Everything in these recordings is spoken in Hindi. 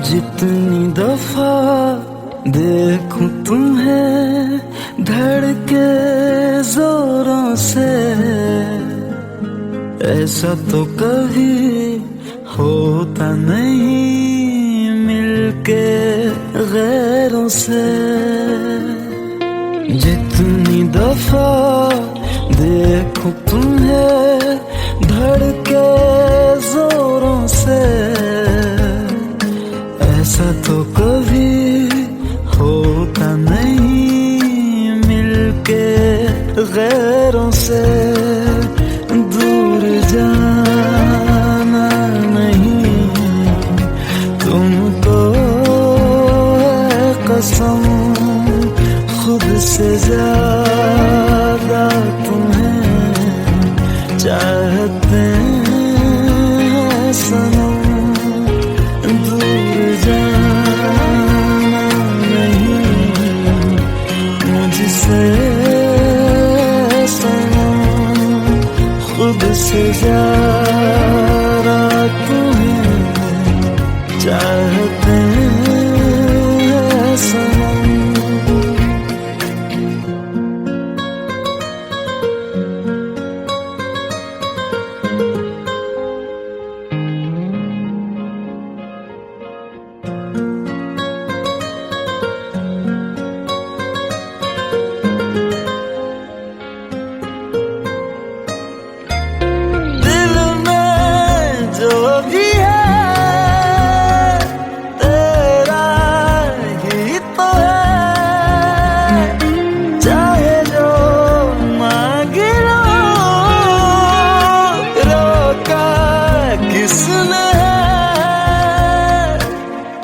जितनी दफा देखूं तुम्हें धड़के जोरों से, ऐसा तो कभी होता नहीं मिलके गैरों से। जितनी दफा देखूं तुम्हें धड़के जोरों से, ऐसा तो कभी होता नहीं मिलके गैरों से। दूर जाना नहीं तुमको है कसम, खुद से ज्यादा तुम्हें चाहते हैं सनम। खुद से ज्यादा तुम्हें चाहते हैं सनम।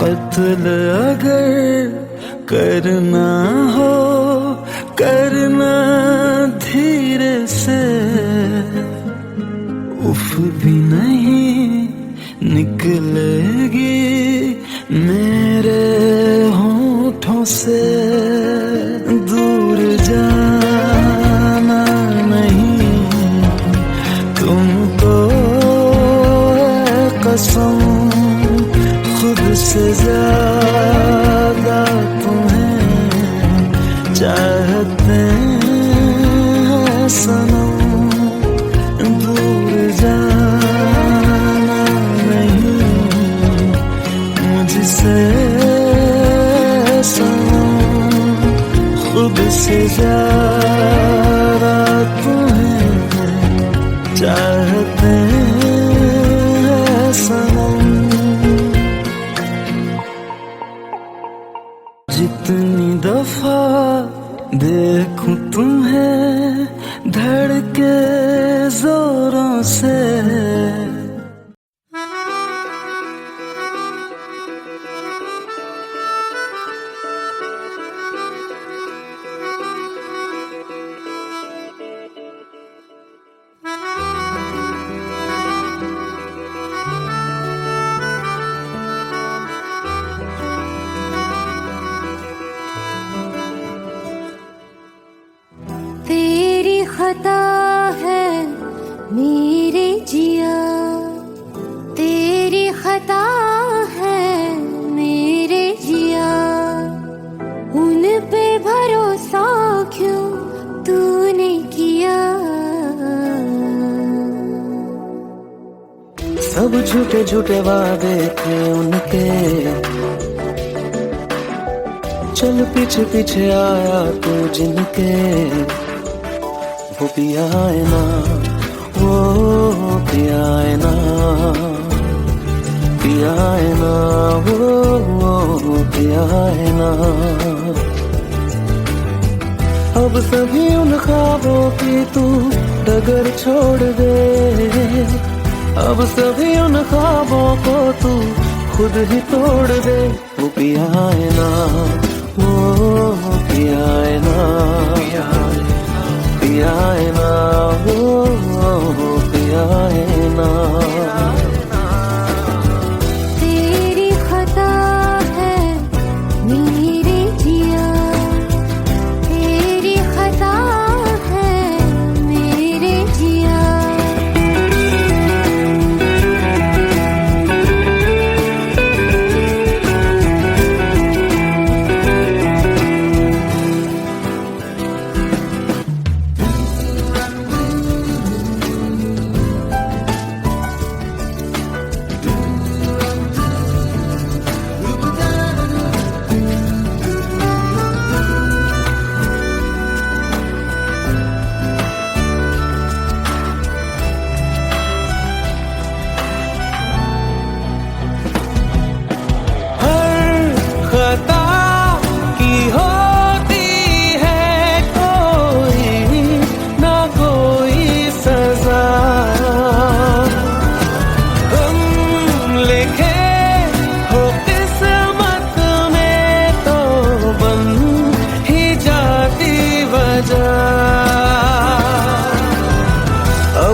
कत्ल अगर करना हो करना धीरे से, उफ भी नहीं निकलेगी मेरे होठों से। दूर जाना नहीं तुमको है कसम, खुद से ज्यादा तुम्हें चाहते हैं सनम। दूर जाना नहीं मुझसे सनम, खुद से ज्यादा तुम्हें चाहते हैं सनम। जितनी दफा देखूं तुम्हें धड़के जोरों से, खता है मेरे जिया, तेरी खता है मेरे जिया। उन पे भरोसा क्यों तूने किया? सब झूठे झूठे वादे थे उनके, चल पीछे पीछे आया तू जिनके। वो पिया है ना, वो पिया है ना, पिया है ना, वो पिया है ना। अब सभी उन ख्वाबों की तू डगर छोड़ दे, अब सभी उन ख्वाबों को तू खुद ही तोड़ दे। वो पिया है ना, वो पिया है ना, पिया है ना, वो पिया है ना। तेरी खता है मेरे जिया, तेरी खता है मेरे जिया।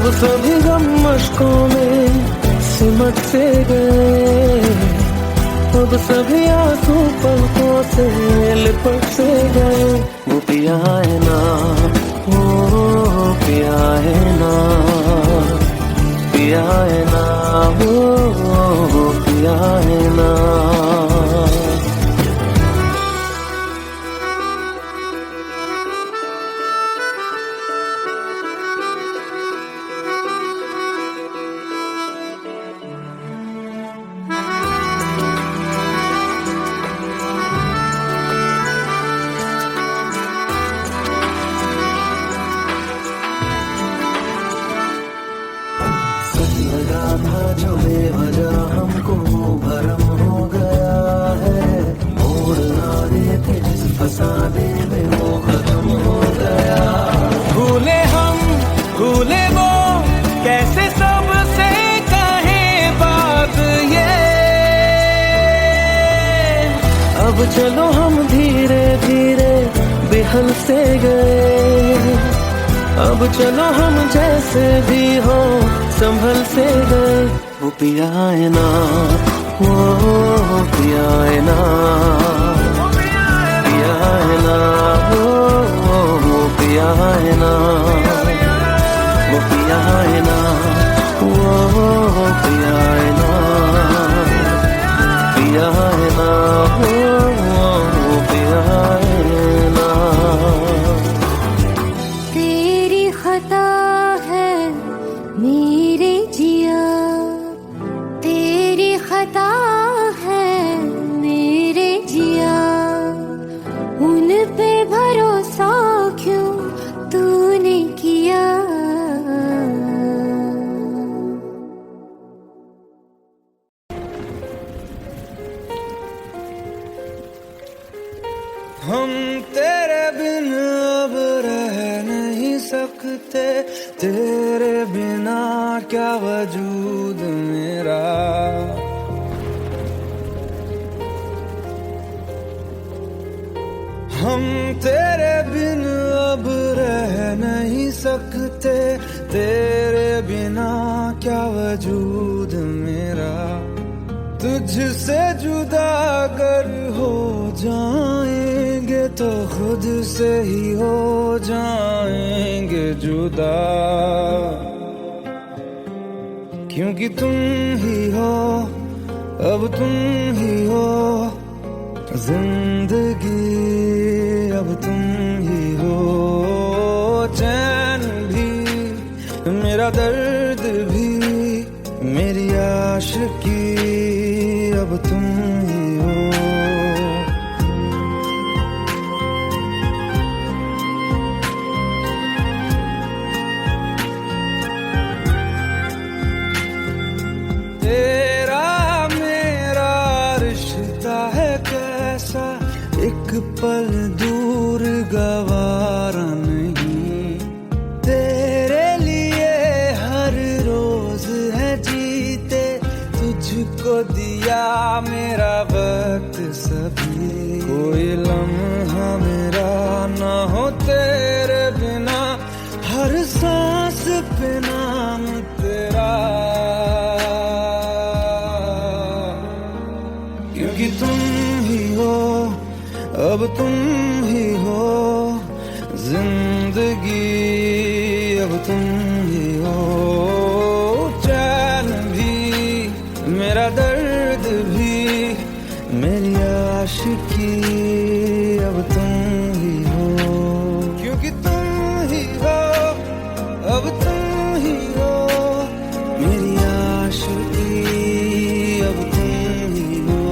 अब सभी गम मशकों में सिमट से गए, अब सभी आंसू पलकों से लिपट से गए। वो पिया है ना, वो पिया है ना, पिया है ना, वो पिया है ना। लगा था जो बेवजह हमको भरम हो गया है, मोड़ आगे थे जिस फसाने में वो खत्म हो गया। भूले हम भूले वो कैसे सबसे कहे बात ये, अब चलो हम धीरे धीरे बेहल से गए, अब चलो हम जैसे भी हो संभल से गए। वो पिया है ना, वो पिया है ना, पिया है ना, वो पिया है ना, वो पिया है ना, वो पिया है ना, पिया है ना, वो पिया है ना। तेरी खता है मेरे जिया, तेरी खता है मेरे जिया, उन पे भरोसा क्यों तूने किया। हम तेरे बिन अब रह नहीं सकते, तेरे बिना क्या वजूद मेरा। हम तेरे बिन अब रह नहीं सकते, तेरे बिना क्या वजूद मेरा। तुझसे जुदा अगर हो जाएंगे तो खुद से ही हो जाएंगे जुदा, क्योंकि तुम ही हो, अब तुम ही हो जिंदगी, अब तुम ही हो चैन भी, मेरा दर्द भी, मेरी आशिकी, अब तुम ही हो। तेरा मेरा रिश्ता है कैसा, एक पल दूर गवारा नहीं, तेरे लिए हर रोज है जीते, तुझको दिया मेरा वक्त सभी, कोई लम्हा मेरा ना हो तेरे बिना, हर सांस पे नाम तेरा, क्योंकि तुम ही हो, अब तुम ही हो जिंदगी, अब तुम ही हो चैन भी, मेरा दर्द भी, मेरी आशिकी, अब तुम ही हो, क्योंकि तुम ही हो, अब तुम ही हो मेरी आशिकी, अब तुम ही हो।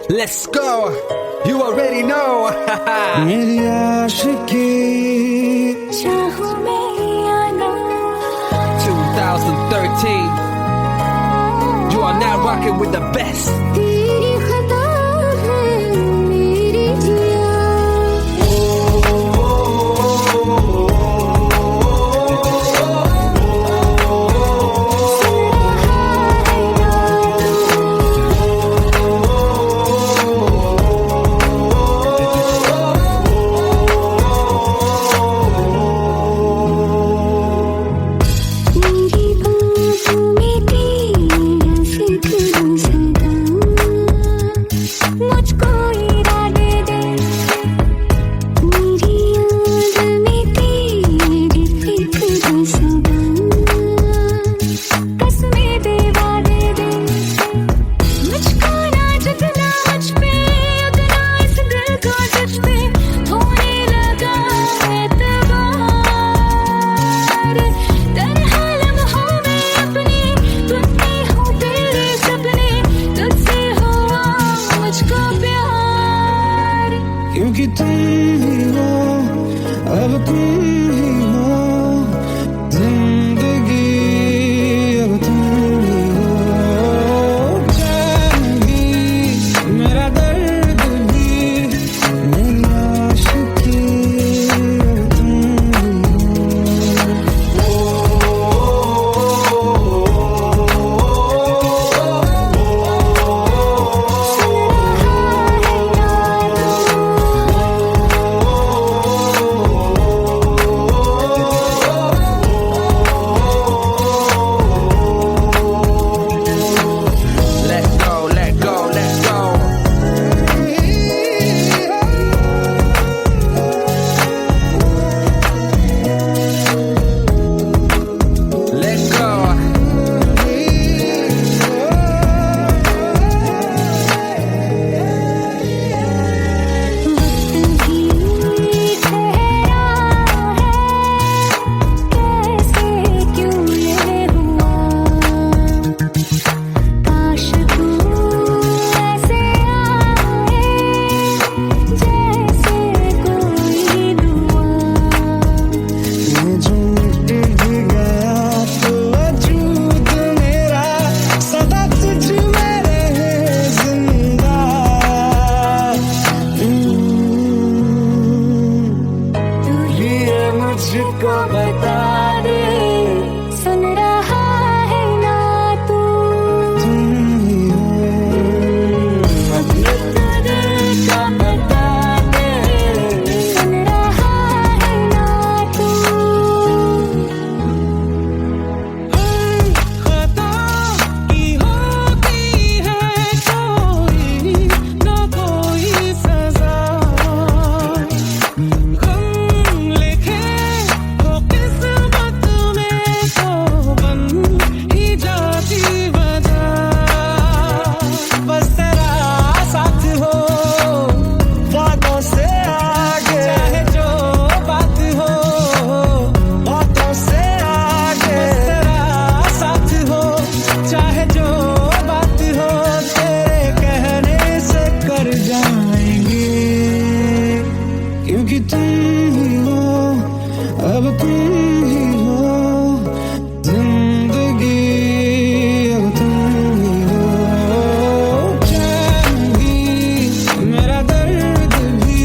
Let's go. You already know. मेरी आशिकी चाहूं मैं या ना 2013. You are now rocking with the best. तेरी खता है मेरी जिया मेरी बातों में तेरा जिक्र सदा मुझको इरादे दे मेरी याद में तेरी फिक्र सदा कसमें दे वादे दे मुझको ना जितना मुझ पे उतना इस दिल को तुझ पे होने लगा एतबार तन्हा लम्हों में अपने टूटते हो तेरे सपने तुझसे हुआ मुझको प्यार क्योंकि तुम ही हो अब तुम ही हो जिंदगी अब तुम ही हो जान भी मेरा दर्द भी मेरी आशिकी अब तुम ही Let go, let go, let go. Let go. वक्त भी ठहरा है कैसे क्यों ये हुआ काश तू ऐसे आए जैसे कोई दुआ ये जो मिट भी गया तो वजूद मेरा सदा तुझ में रहे जिंदा तू ये मुझको बता दे सुन रहा है ना तू तुम ही हो ये तो दिल का बता दे सुन रहा है ना तू खता की होती है कोई ना कोई सजा गम लिखे हो किस्मत में तो बन ही जाती वजह बस तेरा साथ हो बातों से आगे चाहे जो बात हो बातों से आगे बस तेरा साथ हो चाहे जो बात हो तेरे कहने से कर जाएंगे क्योंकि तुम ही हो अब तुम ही हो जिंदगी अब तुम ही हो चैन भी मेरा दर्द भी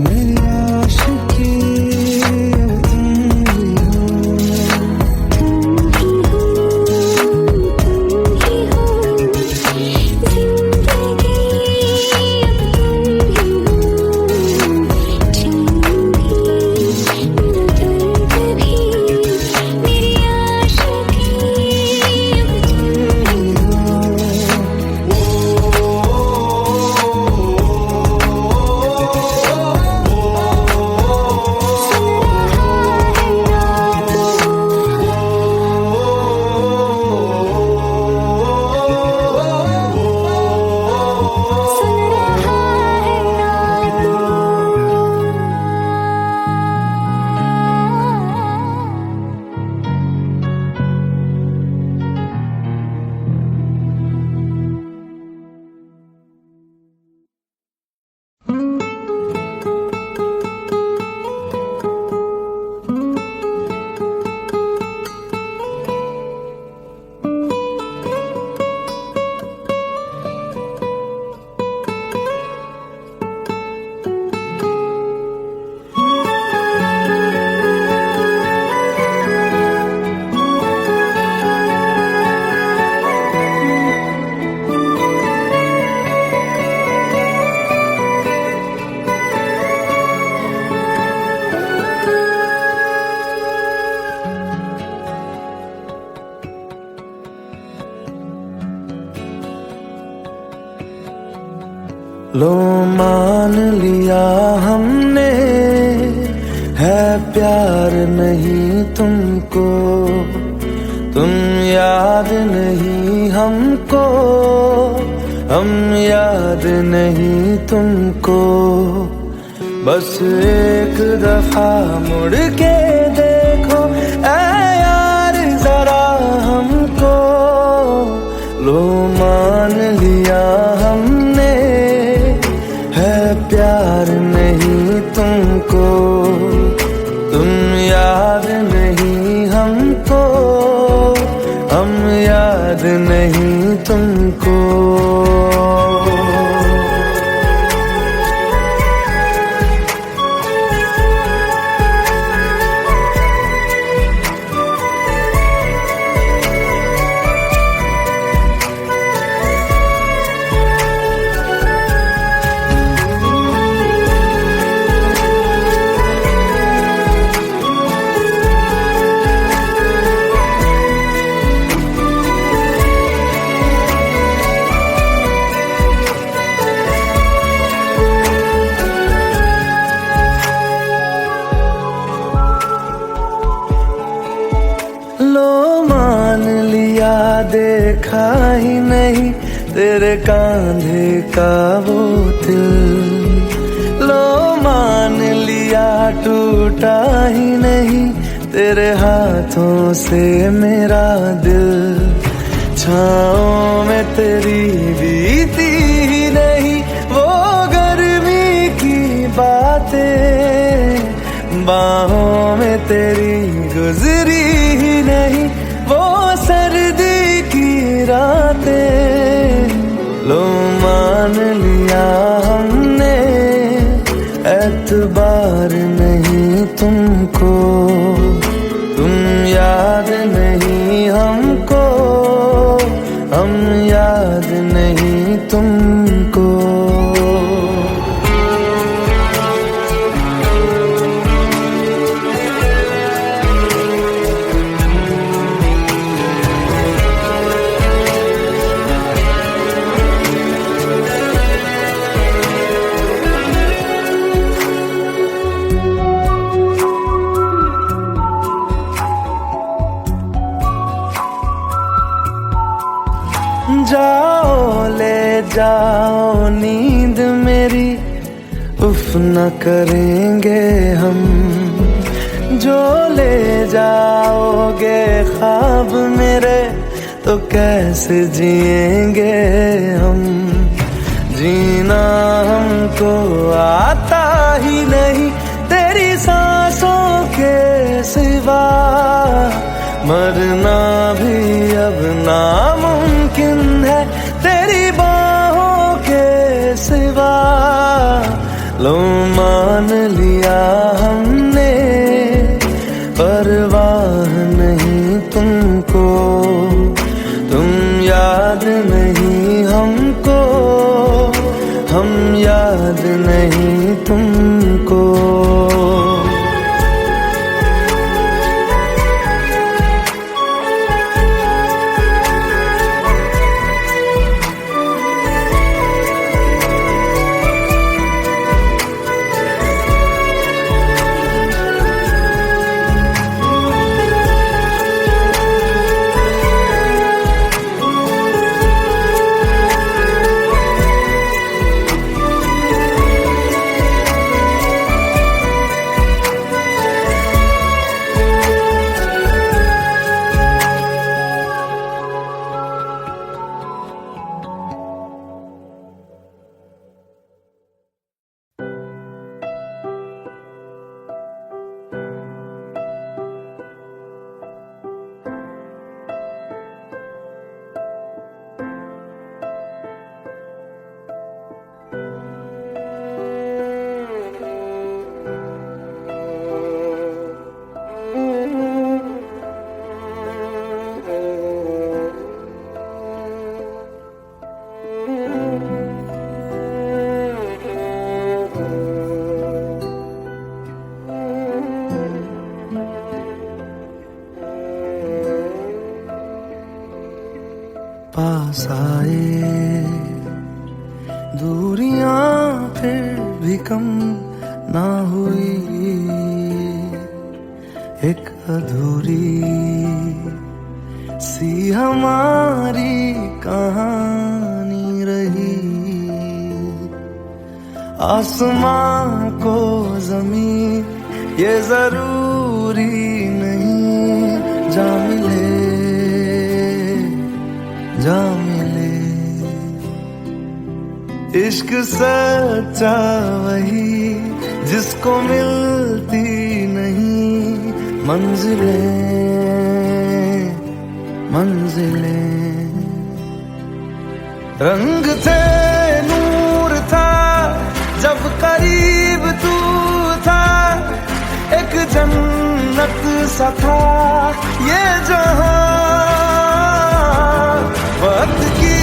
मेरी आशिकी अब तुम ही हो तुम ही हो लो मान लिया हमने है प्यार नहीं तुमको, तुम याद नहीं हमको, हम याद नहीं तुमको। बस एक दफा मुड़ के देखो ऐ यार जरा हमको, लो मान लिया हमने है प्यार नहीं तुमको, तुम याद नहीं हमको, हम याद नहीं तुमको। लो मान लिया देखा ही नहीं तेरे कांधे का वो दिल, लो मान लिया टूटा ही नहीं तेरे हाथों से मेरा दिल। छाँव में तेरी बीती ही नहीं वो गर्मी की बातें, बाहों में तेरी गुजरी ही नहीं वो सर्दी की रातें। लो मान लिया हमने एतबार नहीं तुमको, तुम याद नहीं हमको, हम याद नहीं तुमको। जाओ ले जाओ नींद मेरी, उफ न करेंगे हम, जो ले जाओगे ख्वाब मेरे तो कैसे जिएंगे हम। जीना हमको आता ही नहीं तेरी सांसों के सिवा, मरना भी अब नामुमकिन है तेरी बाहों के सिवा। लो मान लिया हमने परवाह नहीं तुमको, तुम याद नहीं हमको, हम याद नहीं तुमको। पास आए दूरियां फिर भी कम ना हुई, एक अधूरी सी हमारी कहानी रही। आसमां को ज़मीन ये जरूरी नहीं, जा मिले जा मिले। इश्क सच्चा वही जिसको मिलती नहीं मंजिलें मंजिलें। रंग थे नूर था जब करीब तू था, एक जन्नत सा था ये जहां। वक्त की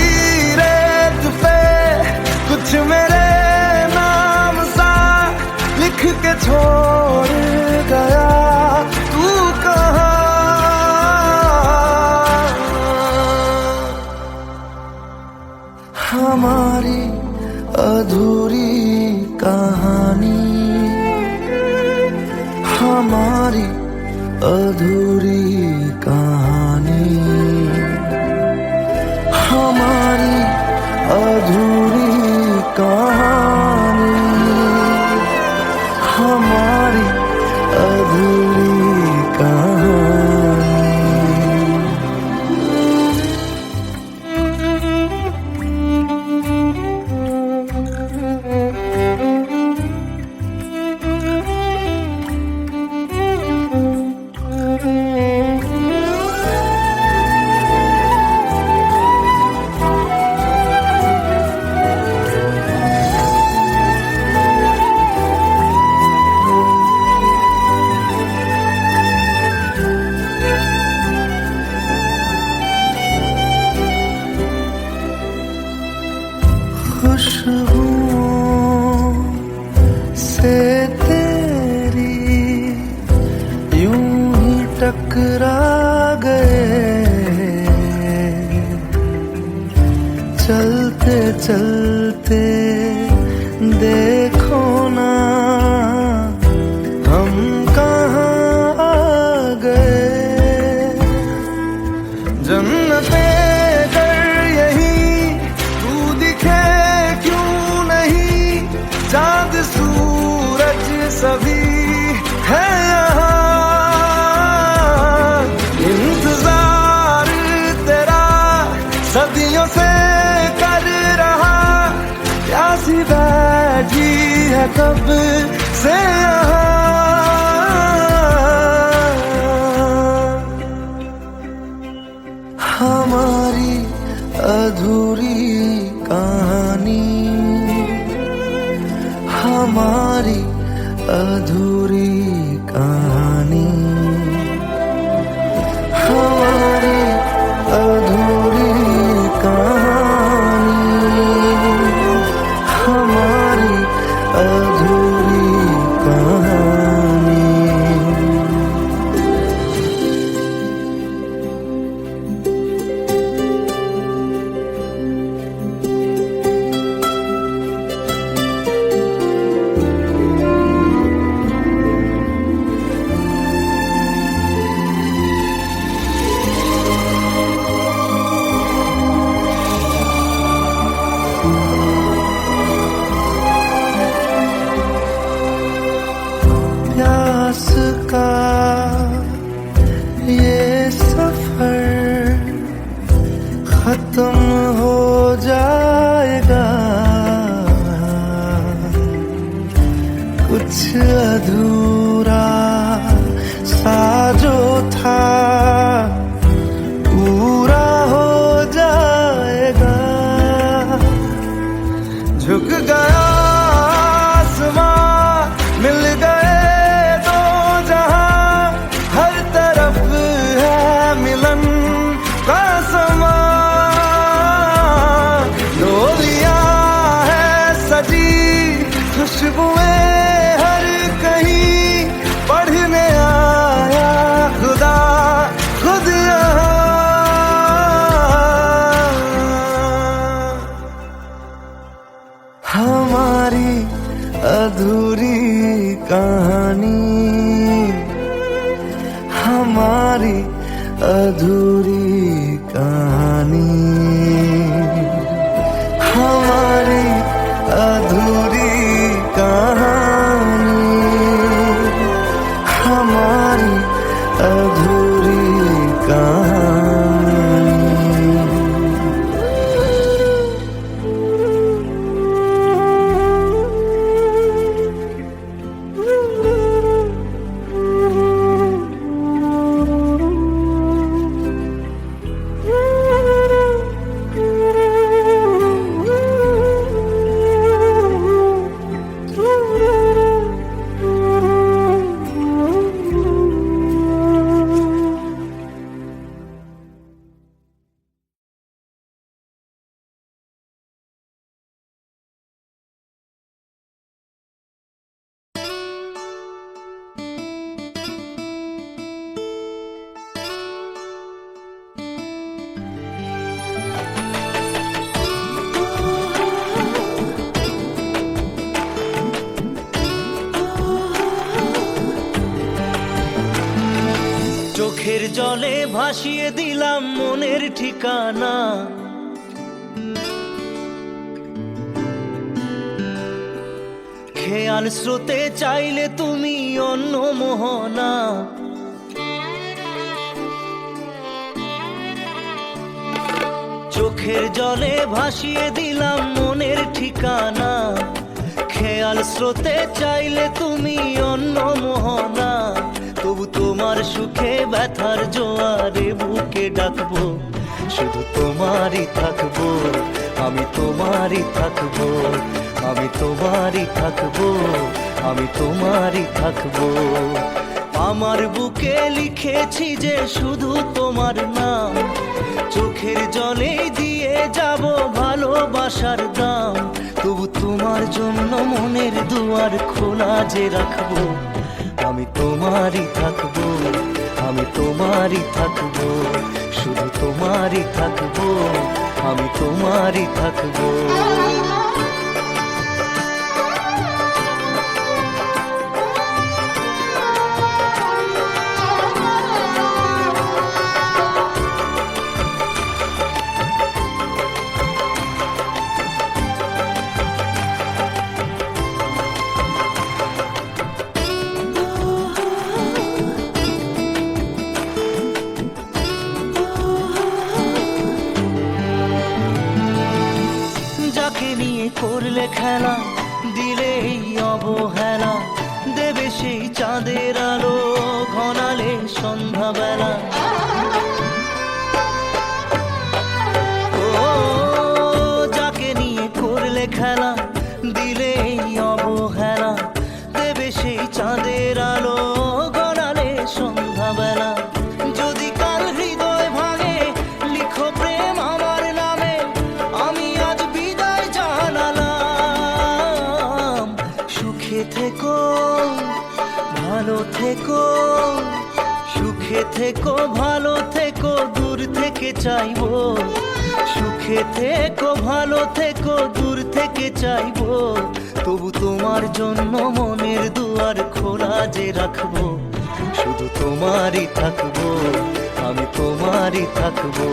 रेत पे कुछ मेरे नाम सा लिख के छोड़ गया तू कहाँ। हमारी अधूरी कहानी, हमारी अधूरी कहानी, हमारी अधूरी कहानी, हमारी अधूरी कहानी। खुशबुओं से तेरी यूं ही टकरा गए, चलते चलते देखो ना हम कहाँ आ गए। जन्नते चाँद सूरज सभी है यहाँ, इंतजार तेरा सदियों से कर रहा, प्यासी बैठी है कब से यहाँ। हमारी अधूरी कहानी, हमारी अधूरी कहानी, हमारी अधूरी कहानी, हमारी अधूरी कहानी। प्यास का ये सफर खत्म हो जाएगा, कुछ अधूरा सा जो था पूरा हो जाएगा। झुक गया आसमां, मिल गए दो जहां, हर तरफ है मिलन का समा। डोलियां है सजी खुशबुएं हर कहीं, कहानी, हमारी अधूरी कहानी, हमारी अधूरी कहानी, हमारी अधूरी कहानी। চোখের জলে ভাসিয়ে দিলাম মনের ঠিকানা, খেয়াল স্রোতে চাইলে তুমি অন্য মোহনা। চোখের জলে ভাসিয়ে দিলাম মনের ঠিকানা, খেয়াল স্রোতে চাইলে তুমি অন্য মোহনা। তবু তোমার সুখে ব্যথার জোয়ারে বুকে ডাকবো, শুধু তোমারই থাকবো, আমি তোমারই থাকবো, আমি তোমারই থাকবো, আমি তোমারই থাকবো। আমার বুকে লিখেছি যে শুধু তোমার নাম, চোখের জলে দিয়ে যাব ভালোবাসার দাম। তবু তোমার জন্য মনের দুয়ার খোলা যে রাখবো, আমি তোমারই থাকবো, আমি তোমারই থাকবো, শুধু তোমারই থাকবো, আমি তোমারই থাকবো। করলে খেলা, দিলে এই অবহেলা, দেবে সেই চাঁদের আলো ঘনালে সন্ধ্যাবেলা। ও যাকে নিয়ে করলে খেলা, দিলে এই অবহেলা, দেবে সেই চাঁদের আলো ঘনালে সন্ধ্যাবেলা। যদি কাল হৃদয় ভাঙে লিখো প্রেম আমার নামে, আমি আজ বিদায় জানালাম। সুখে থেকো ভালো থেকো, সুখে থেকো ভালো থেকো, দূর থেকে চাইবো। সুখে থেকো ভালো থেকো, দূর থেকে চাইবো। তবু তোমার জন্য মনের দুয়ার খোলা যে রাখবো, শুধু তোমারই থাকবো, আমি তোমারই থাকবো,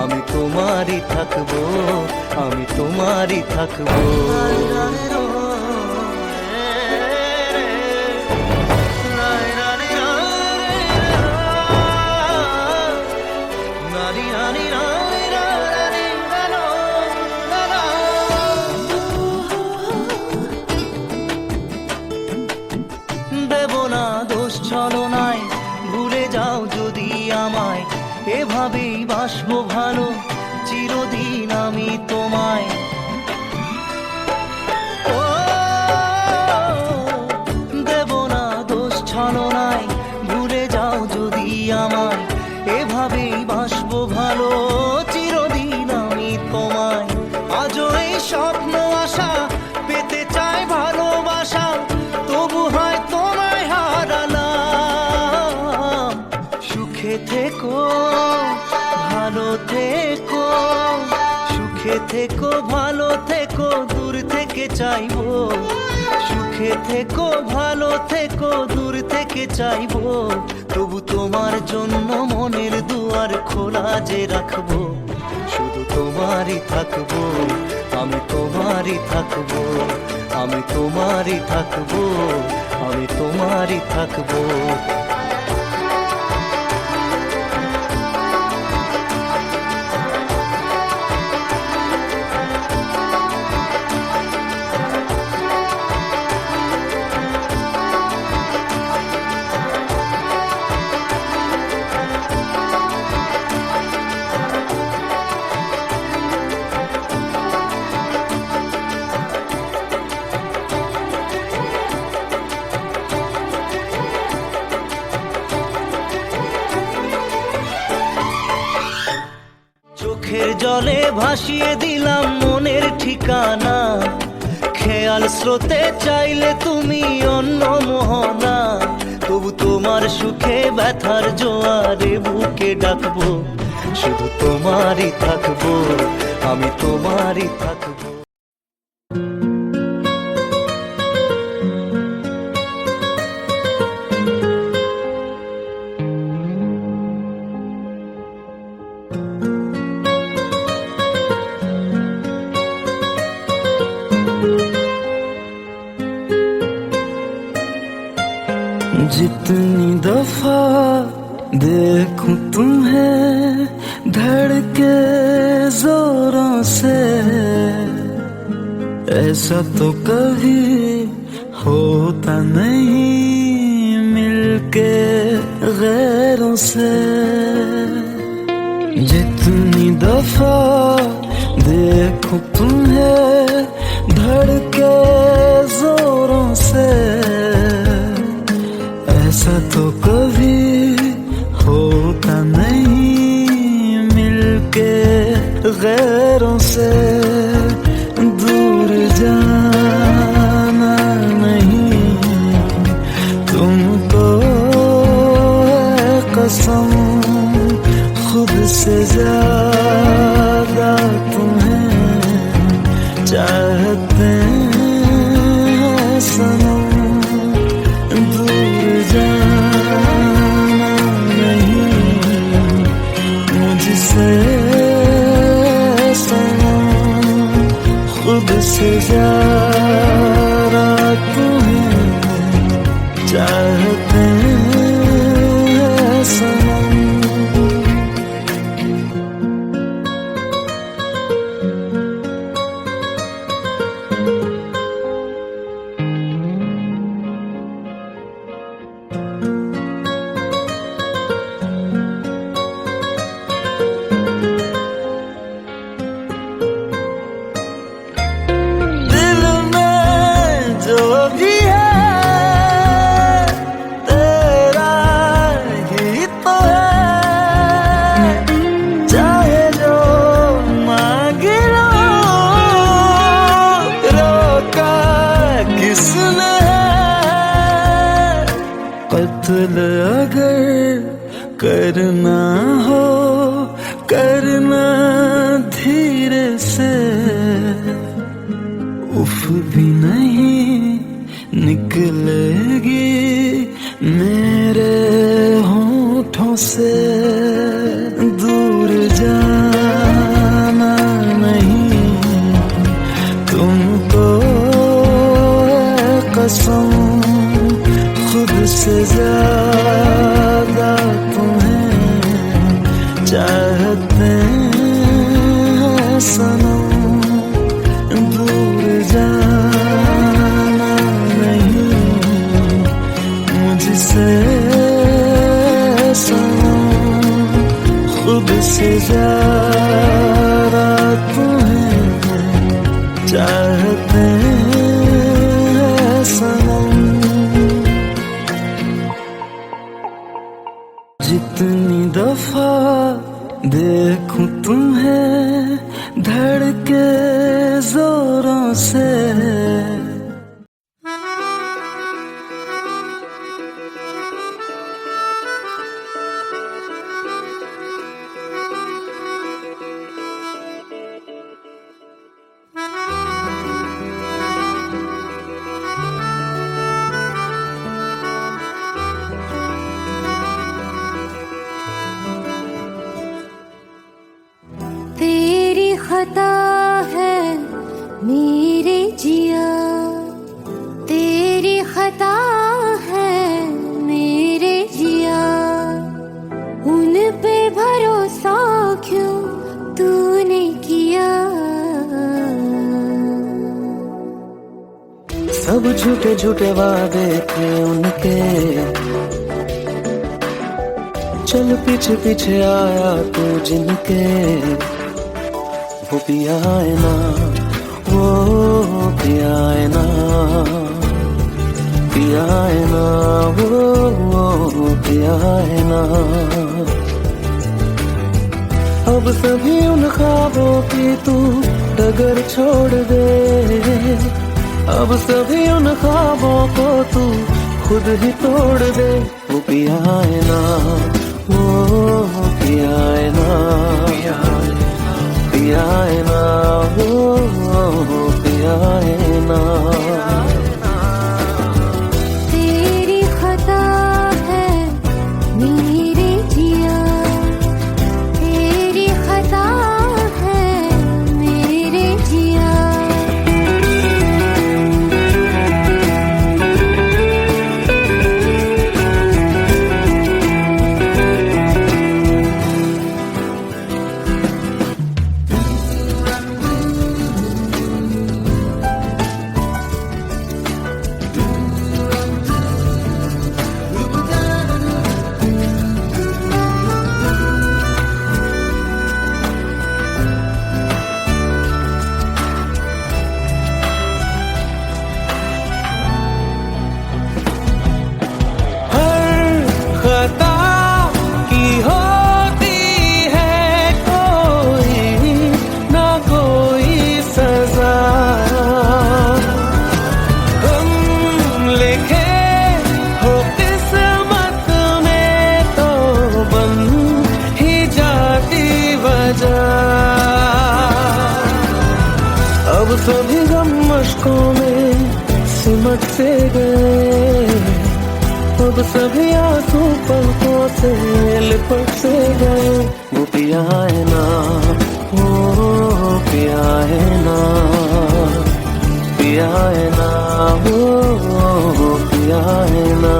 আমি তোমারই থাকবো, আমি তোমারই থাকবো। দেব না দোষ ছলনায়, ভুলে যাও যদি আমায়, এভাবেই বাসবো ভালো চিরদিন আমি তোমায়। ও দেব না দোষ ছলনায়, ভুলে যাও যদি আমায়, এভাবেই বাসবো ভালো চিরদিন আমি তোমায়। আজও এই স্বপ্ন আশা পেতে চাই ভালোবাসা, তবু হয় তোমায় হারালাম। সুখে থেকো ভালো থেকো, সুখে থেকো ভালো থেকো, দূর থেকে চাইবো। সুখে সুখে থেকো ভালো থেকো দূর থেকে চাইবো, তবু তোমার জন্য মনের দুয়ার খোলা যে রাখবো। শুধু তোমারই থাকবো, আমি তোমারই থাকবো, আমি তোমারই থাকবো, আমি তোমারই থাকবো। চোখের জলে ভাসিয়ে দিলাম মনের ঠিকানা, খেয়াল স্রোতে চাইলে তুমি অন্য মোহনা। তবু তোমার সুখে ব্যথার জোয়ারে বুকে ডাকবো, শুধু তোমারই থাকবো, আমি তোমারই থাকবো। जितनी दफा देखूं तुम्हें धड़के जोरों से, ऐसा तो कभी होता नहीं मिलके गैरों से। जितनी दफा देखूं तुम्हें धड़के जोरों से, ऐसा तो कभी होता नहीं मिलके गैरों से। दूर जाना नहीं तुमको है कसम, खुद से ज्यादा तुम्हें चाहते हैं सनम। दूर जाना नहीं मुझसे सनम, खुद से ज्यादा तुम्हें चाहते हैं सनम। कत्ल अगर करना हो करना धीरे से, उफ भी नहीं निकलेगी मेरे होठों से। दूर जाना नहीं तुमको है कसम, खुद से ज्यादा तुम्हें चाहते हैं सनम। दूर जाना नहीं मुझसे सनम, खुद से ज्यादा तुम्हें चाहते हैं सनम। जितनी दफा देखूं तुम्हें धड़के जोरों से, सब झूठे झूठे वादे थे उनके, चल पीछे पीछे आया तू जिनके। वो पिया है ना, वो पिया है ना, पिया है ना, वो पिया है ना। अब सभी उन ख्वाबों की तू डगर छोड़ दे, अब सभी उन ख्वाबों को तू खुद ही तोड़ दे। वो पिया है ना, वो पिया है ना, पिया है ना, वो पिया है ना। तेरी खता है मेरे जिया, तेरी खता है मेरे जिया। खता की होती है कोई ना कोई सजा, हम लिखे हो किस्मत में तो बन ही जाती वजह। अब सभी गम मशकों में सिमट से गए, अब सभी आंसू पलकों से लिपट से गए। वो पिया है ना, वो पिया है ना, पिया है ना, वो पिया है ना।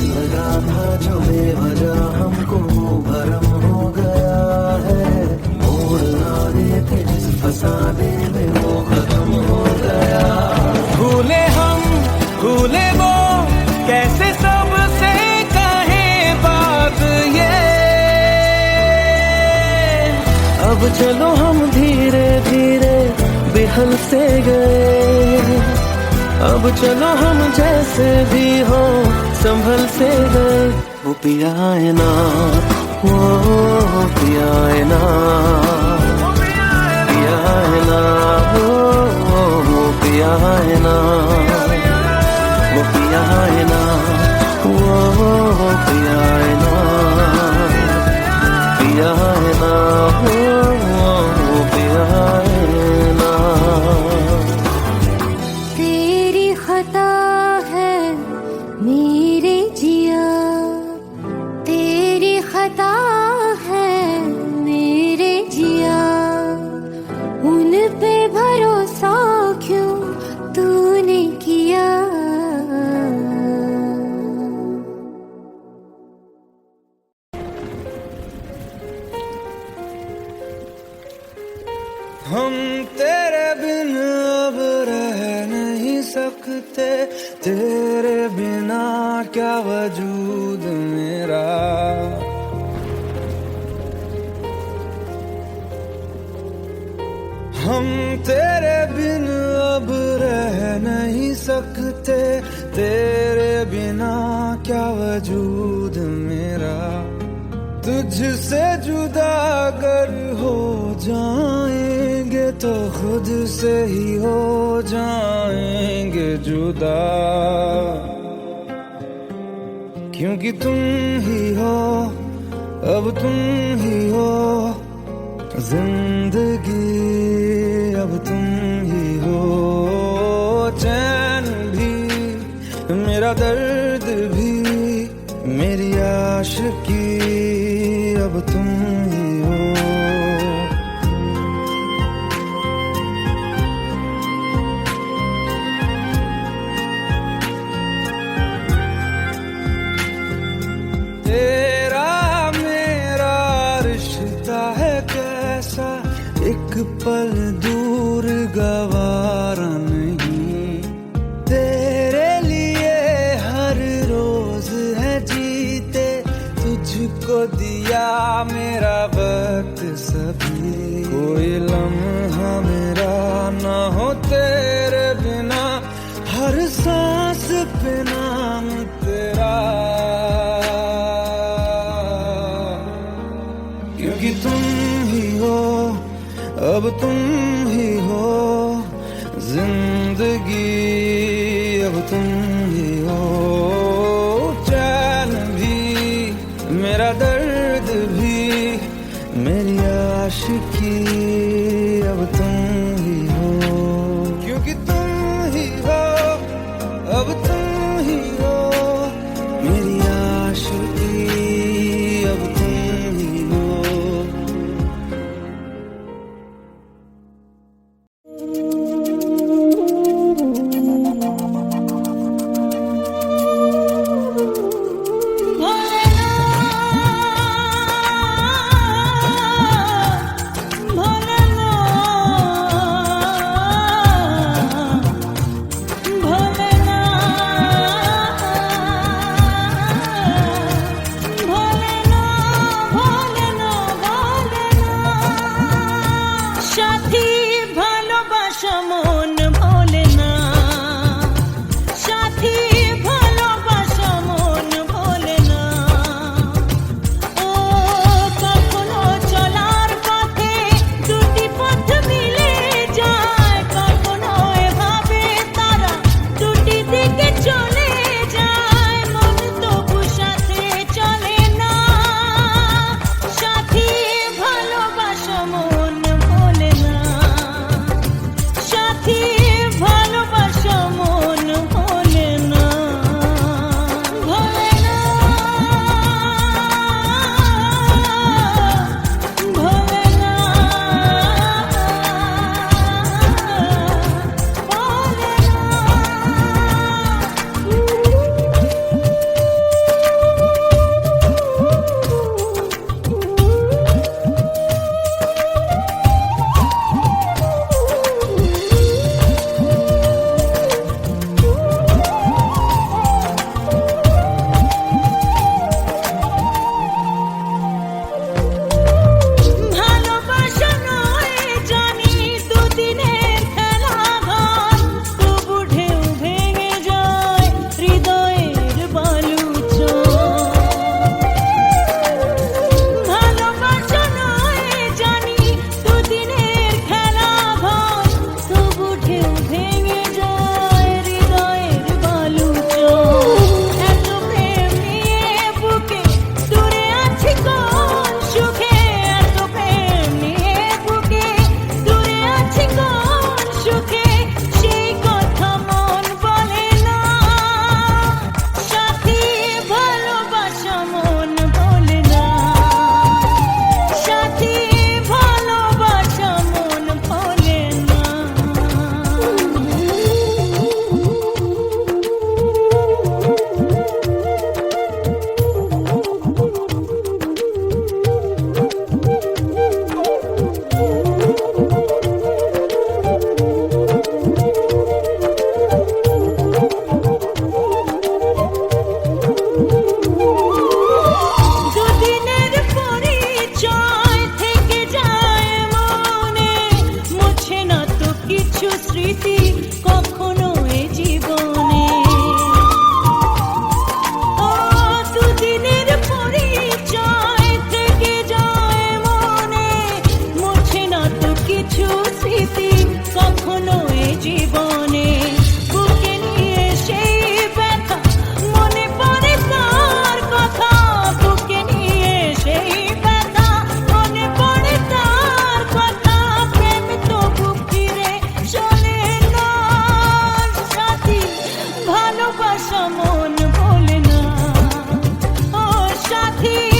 लगा था जो बेवजह हमको वो भरम हो गया है, मोड़ ना देते जिस फसाने में वो खत्म हो गया। भूले हम भूले वो कैसे सबसे कहे बात ये, अब चलो हम धीरे धीरे बेहल से गए, अब चलो हम जैसे भी हो संभल से गए। वो पिया है ना, वो पिया है ना, पिया है ना, वो पिया है ना, वो पिया है ना, वो पिया है ना, पिया है ना, वो पिया है ना। तेरी खता है मेरे जिया, तेरी खता है मेरे जिया। उन पे भरोसा क्यों तूने किया। हम तेरे बिन अब रह नहीं सकते, तेरे बिना क्या वजूद मेरा। हम तेरे बिन अब रह नहीं सकते, तेरे बिना क्या वजूद मेरा। तुझसे जुदा अगर हो जाएंगे तो खुद से ही हो जाएंगे जुदा, क्योंकि तुम ही हो, अब तुम ही हो जिंदगी, अब तुम ही हो चैन भी, मेरा दर्द भी, मेरी आशिकी अब तुम ही हो। तेरा मेरा रिश्ता है कैसा, एक पल दूर गवारा नहीं। तेरे लिए हर रोज है जीते, तुझको दिया मेरा वक्त सभी। कोई लम्हा मेरा ना हो तेरे बिना, हर सांस पे नाम तेरा। क्योंकि तुम ही हो, अब तुम ही हो जिंदगी, अब तुम ही हो। चैन भी मेरा दर्द भी, मेरी आशिकी अब तुम ही हो। क्योंकि तुम ही हो, अब तुम ही हो मेरी आशिकी, अब तुम ही हो। সাথী ভালোবাসা মন ভোলে না, সাথী ভালোবাসা মন ভোলে না। ও কখনো চলার পথে দুটি পথ মিলে যায়, কখনো এভাবে তারা দুটি দিকে চলে যায়। মন তবু সাথে চলে না, সাথী ভালোবাসা মন ভোলে না, সাথী ভালোবাসা মন ভোলে না, ভোলে না, ভোলে না, ভালোবাসা নয় জানি দুদিনের খেলা ঘর, তবু ঢেউ ভেঙে যায় হৃদয়ের বালুচর। ভালোবাসা নয় জানি দুদিনের খেলা ঘর, তবু ঢেউ ভেঙে যায় হৃদয়ের বালুচর। এত প্রেম নিয়ে বুকে দূরে আছি কোন সুখে, এত প্রেম নিয়ে বুকে দূরে আছি কোন সুখে, সেই কথা মন বলে না। সাথী ভালোবাসা মন বলে না, সাথী ভালোবাসা মন বলে না। দুদিনের পরিচয় থেকে যায় মনে, মুছে না তো কিছু স্মৃতি কখনো এ জীবনে। ও দুদিনের পরিচয় থেকে যায় মনে, মুছে না তো কিছু স্মৃতি কখনো এ জীবনে। বুকে নিয়ে সেই ব্যথা মনে পড়ে তার কথা, বুকে নিয়ে সেই ব্যথা মনে পড়ে তার কথা। প্রেম তবু ফিরে চলে না, সাথী ভালোবাসা মন ভোলে না, साथी